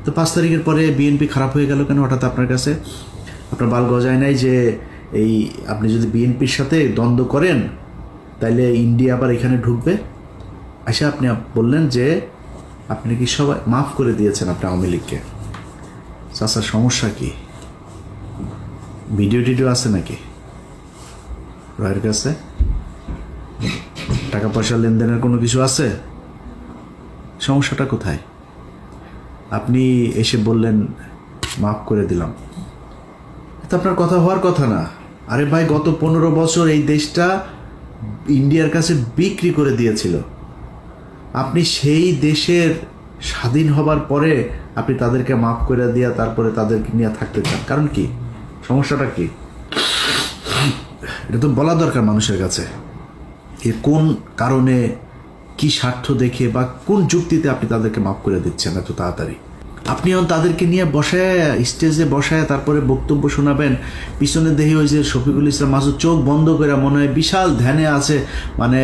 তো 5 তারিখের পরে বিএনপি খারাপ হয়ে গেল কেন হঠাৎ আপনার কাছে? আপনার বাল গজায় নাই যে এই আপনি যদি বিএনপির সাথে দ্বন্দ্ব করেন তাইলে ইন্ডিয়া আবার এখানে ঢুকবে? আচ্ছা, আপনি বললেন যে আপনি কি সবাই মাফ করে দিয়েছেন আপনি আওয়ামী লীগকে। চাচার সমস্যা কি? ভিডিও টিডিও আছে নাকি রয়ের কাছে? টাকা পয়সা লেনদেনের কোনো কিছু আছে? সমস্যাটা কোথায়? আপনি এসে বললেন মাফ করে দিলাম, এটা আপনার কথা হওয়ার কথা না। আরে ভাই, গত 15 বছর এই দেশটা ইন্ডিয়ার কাছে বিক্রি করে দিয়েছিল। আপনি সেই দেশের স্বাধীন হবার পরে আপনি তাদেরকে মাফ করে দিয়া তারপরে তাদেরকে নিয়ে থাকতে চান, কারণ কি? সমস্যাটা কি? এটা তো বলা দরকার মানুষের কাছে। এ কোন কারণে, কি স্বার্থ দেখে বা কোন যুক্তিতে আপনি তাদেরকে মাফ করে দিচ্ছেন এত তাড়াতাড়ি? আপনি এখন তাদেরকে নিয়ে বসায়, স্টেজে বসায় তারপরে বক্তব্য শোনাবেন। পিছনে দেখি ওই যে শফিকুল ইসলাম মাসুদ চোখ বন্ধ করে মনে হয় বিশাল ধ্যানে আছে, মানে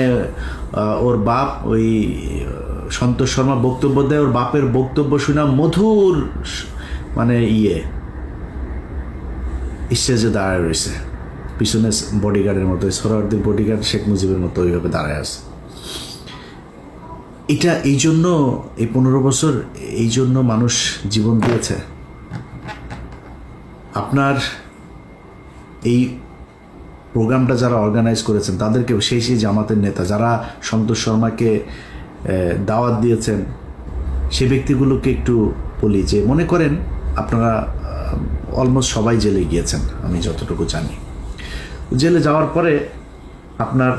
ওর বাপ ওই সন্তোষ শর্মা বক্তব্য দেয়, ওর বাপের বক্তব্য শোনা মধুর, মানে স্টেজে দাঁড়ায় রয়েছে, পিছনে বডিগার্ডের মতো, সোহরাওয়ার্দীর বডিগার্ড শেখ মুজিবের মতো ওইভাবে দাঁড়ায় আছে। এটা এই জন্য এই 15 বছর এই জন্য মানুষ জীবন দিয়েছে। আপনার এই প্রোগ্রামটা যারা অর্গানাইজ করেছেন তাদেরকে, সেই জামাতের নেতা যারা সন্তোষ শর্মাকে দাওয়াত দিয়েছেন, সেই ব্যক্তিগুলোকে একটু বলি যে মনে করেন আপনারা অলমোস্ট সবাই জেলে গিয়েছেন আমি যতটুকু জানি। জেলে যাওয়ার পরে আপনার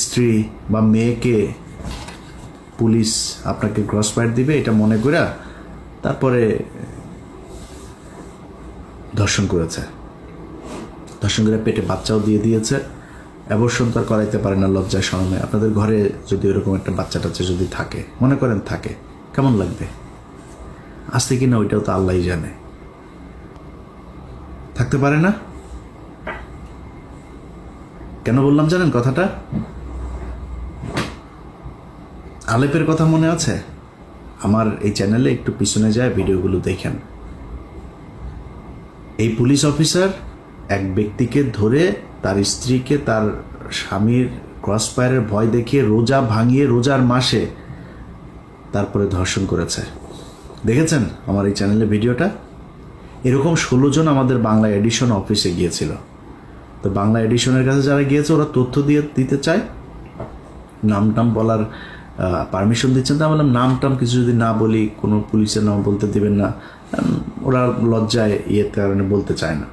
স্ত্রী বা মেয়েকে পুলিশ আপনাকে ক্রস ফায়ার দিবে এটা মনে করে তারপরে ধর্ষণ করেছে, ধর্ষণ করে পেটে বাচ্চাও দিয়ে দিয়েছে। অ্যাবর্শন তো আর করাইতে পারে না লজ্জায় শরমে। আপনাদের ঘরে যদি এরকম একটা বাচ্চা টাচ্চা যদি থাকে, মনে করেন থাকে, কেমন লাগবে? আসতে কিনা ওইটাও তো আল্লাহই জানে। থাকতে পারে না? কেন বললাম জানেন কথাটা? আলেপের কথা মনে আছে? আমার এই চ্যানেলে একটু পিছনে যায় ভিডিওগুলো দেখেন। এই পুলিশ অফিসার এক ব্যক্তিকে ধরে তার স্ত্রীকে তার স্বামীর ক্রসফায়ারের ভয় দেখিয়ে রোজা ভাঙিয়ে রোজার মাসে তারপরে ধর্ষণ করেছে। দেখেছেন আমার এই চ্যানেলে ভিডিওটা? এরকম 16 জন আমাদের বাংলা এডিশন অফিসে গিয়েছিল। তো বাংলা এডিশনের কাছে যারা গিয়েছে ওরা তথ্য দিতে চায়, নাম টাম বলার পারমিশন দিচ্ছেন। তা বললাম নাম টাম কিছু যদি না বলি, কোনো পুলিশের নাম বলতে দেবেন না, ওরা লজ্জায় কারণে বলতে চায় না।